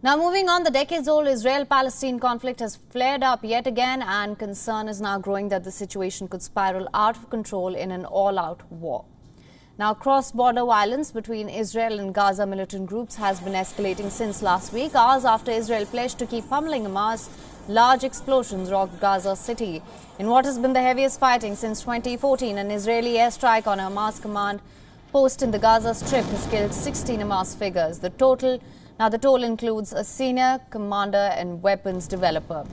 Now moving on, the decades-old Israel-Palestine conflict has flared up yet again, and concern is now growing that the situation could spiral out of control in an all-out war. Now, cross-border violence between Israel and Gaza militant groups has been escalating since last week, hours after Israel pledged to keep pummeling Hamas. Large explosions rocked Gaza city. In what has been the heaviest fighting since 2014, an Israeli airstrike on a Hamas command post in the Gaza Strip has killed 16 Hamas figures. The toll includes a senior commander and weapons developer.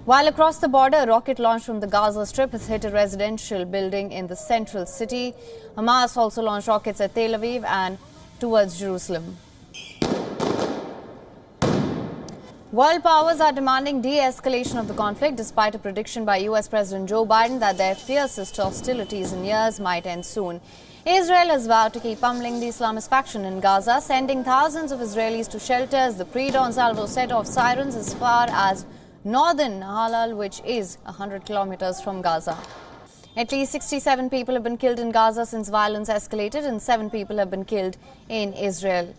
While across the border, a rocket launched from the Gaza Strip has hit a residential building in the central city. Hamas also launched rockets at Tel Aviv and towards Jerusalem. World powers are demanding de-escalation of the conflict, despite a prediction by US President Joe Biden that their fiercest hostilities in years might end soon. Israel has vowed to keep pummeling the Islamist faction in Gaza, sending thousands of Israelis to shelters. The pre-dawn salvo set off sirens as far as northern Halal, which is 100 kilometers from Gaza. At least 67 people have been killed in Gaza since violence escalated, and 7 people have been killed in Israel.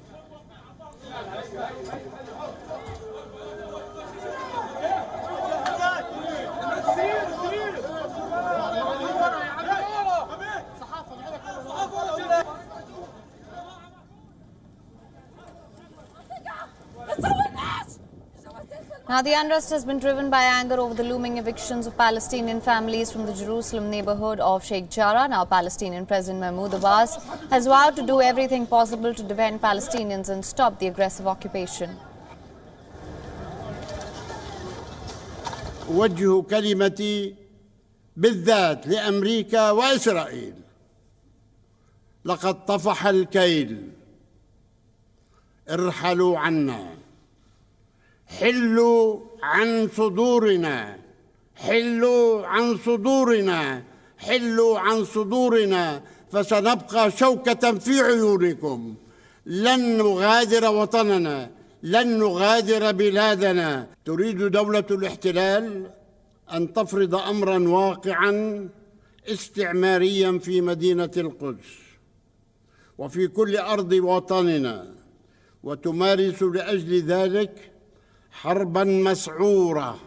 Now, the unrest has been driven by anger over the looming evictions of Palestinian families from the Jerusalem neighborhood of Sheikh Jarrah. Now, Palestinian President Mahmoud Abbas has vowed to do everything possible to defend Palestinians and stop the aggressive occupation. أوجه كلمتي بالذات لأمريكا وإسرائيل. لقد طفح الكيل. ارحلوا عنا. حلوا عن صدورنا. حلوا عن صدورنا. حلوا عن صدورنا، فسنبقى شوكة في عيونكم. لن نغادر وطننا، لن نغادر بلادنا. تريد دولة الاحتلال أن تفرض أمراً واقعاً استعمارياً في مدينة القدس وفي كل أرض وطننا، وتمارس لأجل ذلك حرباً مسعورة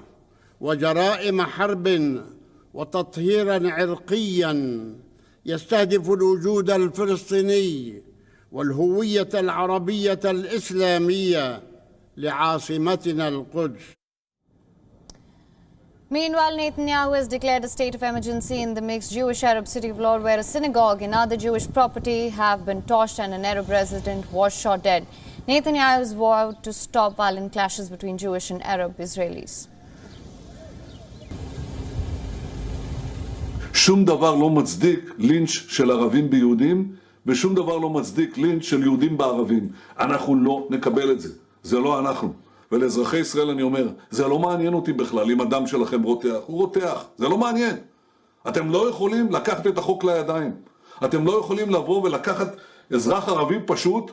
وجرائم حرب وتطهيراً عرقياً يستهدف الوجود الفلسطيني والهوية العربية الإسلامية لعاصمتنا القدس. Meanwhile, Netanyahu has declared a state of emergency in the mixed Jewish-Arab city of Lod, where a synagogue and other Jewish property have been torched and an Arab resident was shot dead. Netanyahu has vowed to stop violent clashes between Jewish and Arab Israelis. שום דבר לא מצדיק לינץ' של ערבים ביהודים, ושום דבר לא מצדיק לינץ' של יהודים בערבים. אנחנו לא נקבל את זה. זה לא אנחנו. ולאזרחי ישראל אני אומר, זה לא מעניין אותי בכלל אם הדם שלכם רותח. הוא רותח. זה לא מעניין. אתם לא יכולים לקחת את החוק לידיים. אתם לא יכולים לבוא ולקחת אזרח ערבי פשוט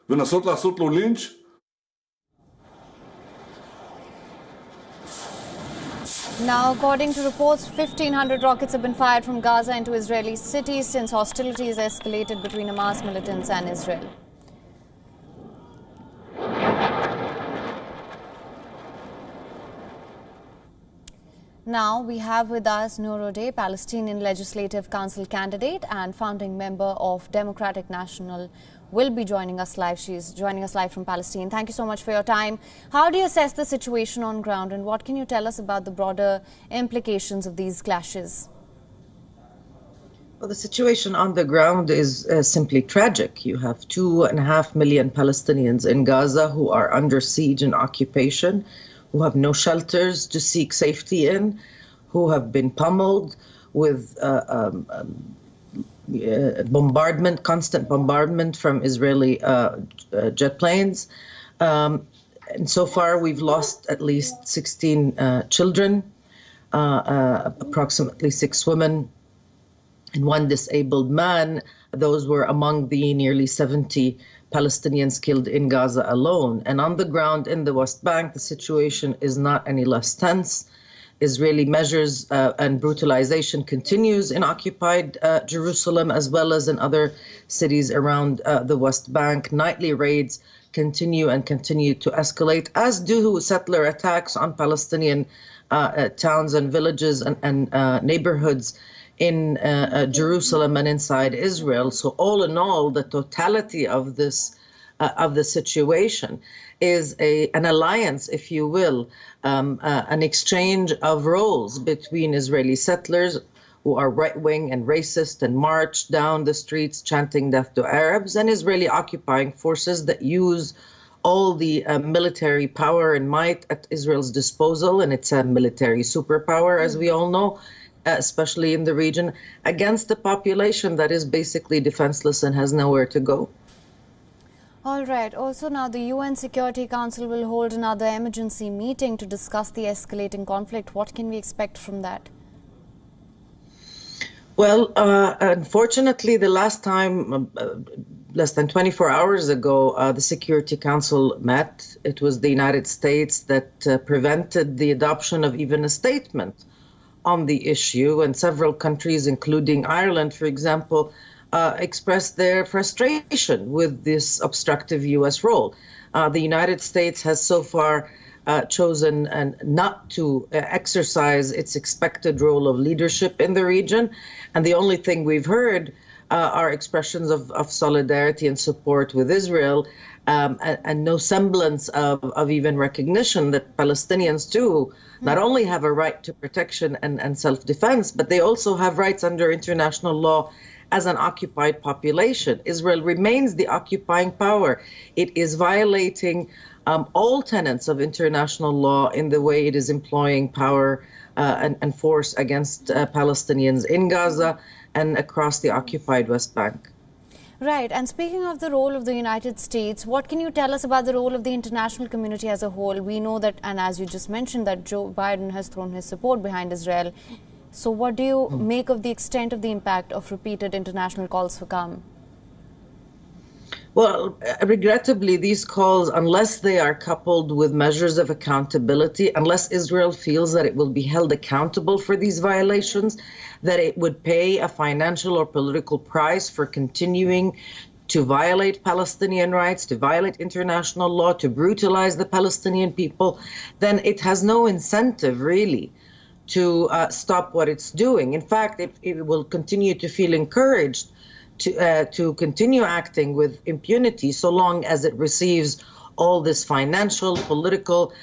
ונסות לעשות לו לינץ'. Now, according to reports, 1,500 rockets have been fired from Gaza into Israeli cities since hostilities escalated between Hamas militants and Israel. Now, we have with us Noorode, Palestinian Legislative Council candidate and founding member of Democratic National, will be joining us live. She's joining us live from Palestine. Thank you so much for your time. How do you assess the situation on ground, and what can you tell us about the broader implications of these clashes? Well, the situation on the ground is simply tragic. You have 2.5 million Palestinians in Gaza who are under siege and occupation, who have no shelters to seek safety in, who have been pummeled with bombardment, constant bombardment from Israeli jet planes. And so far, we've lost at least 16 children, approximately 6 women, and 1 disabled man. Those were among the nearly 70 Palestinians killed in Gaza alone. And on the ground in the West Bank, the situation is not any less tense. Israeli measures and brutalization continues in occupied Jerusalem as well as in other cities around the West Bank. Nightly raids continue to escalate, as do settler attacks on Palestinian towns and villages and neighborhoods in Jerusalem and inside Israel. So all in all, the totality of this of the situation is an alliance, if you will, an exchange of roles between Israeli settlers who are right-wing and racist and march down the streets chanting death to Arabs, and Israeli occupying forces that use all the military power and might at Israel's disposal, and it's a military superpower, as we all know, especially in the region, against a population that is basically defenseless and has nowhere to go. All right. Also now the UN Security Council will hold another emergency meeting to discuss the escalating conflict. What can we expect from that? Well, unfortunately, the last time, less than 24 hours ago, the Security Council met. It was the United States that prevented the adoption of even a statement on the issue, and several countries, including Ireland, for example, expressed their frustration with this obstructive U.S. role. The United States has so far chosen not to exercise its expected role of leadership in the region, and the only thing we've heard are expressions of solidarity and support with Israel, and no semblance of even recognition that Palestinians too not only have a right to protection and self-defense, but they also have rights under international law as an occupied population. Israel remains the occupying power. It is violating all tenets of international law in the way it is employing power and force against Palestinians in Gaza and across the occupied West Bank. Right. And speaking of the role of the United States, what can you tell us about the role of the international community as a whole? We know that, and as you just mentioned, that Joe Biden has thrown his support behind Israel. So what do you make of the extent of the impact of repeated international calls for calm? Well, regrettably, these calls, unless they are coupled with measures of accountability, unless Israel feels that it will be held accountable for these violations, that it would pay a financial or political price for continuing to violate Palestinian rights, to violate international law, to brutalize the Palestinian people, then it has no incentive, really, to stop what it's doing. In fact, it will continue to feel encouraged to continue acting with impunity so long as it receives all this financial, political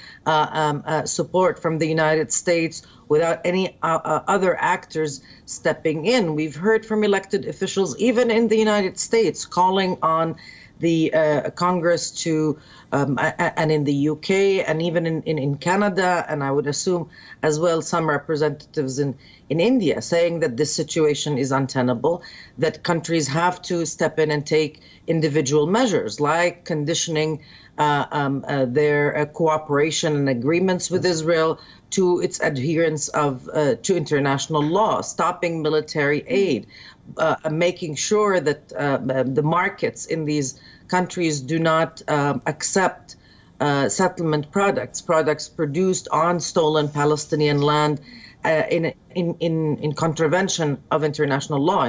support from the United States without any other actors stepping in. We've heard from elected officials, even in the United States, calling on the Congress to, and in the UK, and even in Canada, and I would assume as well some representatives in India, saying that this situation is untenable, that countries have to step in and take individual measures, like conditioning their cooperation and agreements with Israel to its adherence to international law, stopping military aid, making sure that the markets in these countries do not accept settlement products produced on stolen Palestinian land in contravention of international law,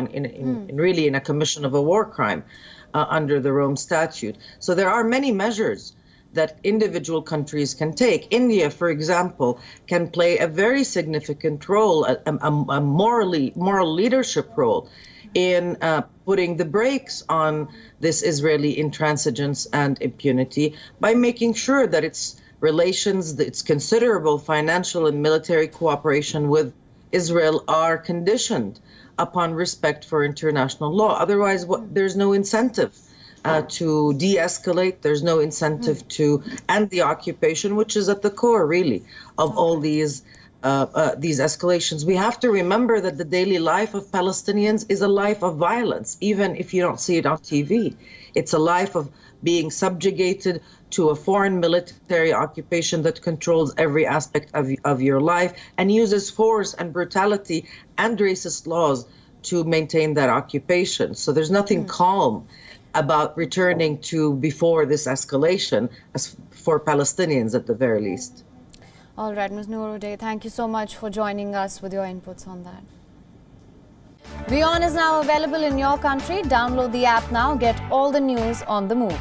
really in a commission of a war crime under the Rome Statute. So there are many measures that individual countries can take. India, for example, can play a very significant role, a moral leadership role in putting the brakes on this Israeli intransigence and impunity by making sure that its relations, its considerable financial and military cooperation with Israel are conditioned upon respect for international law. Otherwise, there's no incentive to de-escalate. There's no incentive to end the occupation, which is at the core, really, of all these escalations. We have to remember that the daily life of Palestinians is a life of violence, even if you don't see it on TV. It's a life of being subjugated to a foreign military occupation that controls every aspect of your life and uses force and brutality and racist laws to maintain that occupation. So there's nothing calm about returning to before this escalation, as for Palestinians at the very least. All right, Ms. Nouruddin, thank you so much for joining us with your inputs on that. WION is now available in your country. Download the app now. Get all the news on the move.